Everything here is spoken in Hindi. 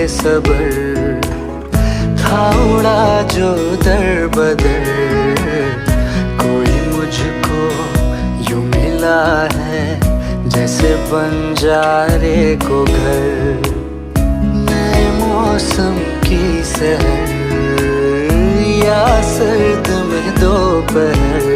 सबर था उड़ा जो दर बदर। कोई मुझको यूं मिला है जैसे बंजारे को घर। नए मौसम की सहर या सर्द में दोपहर,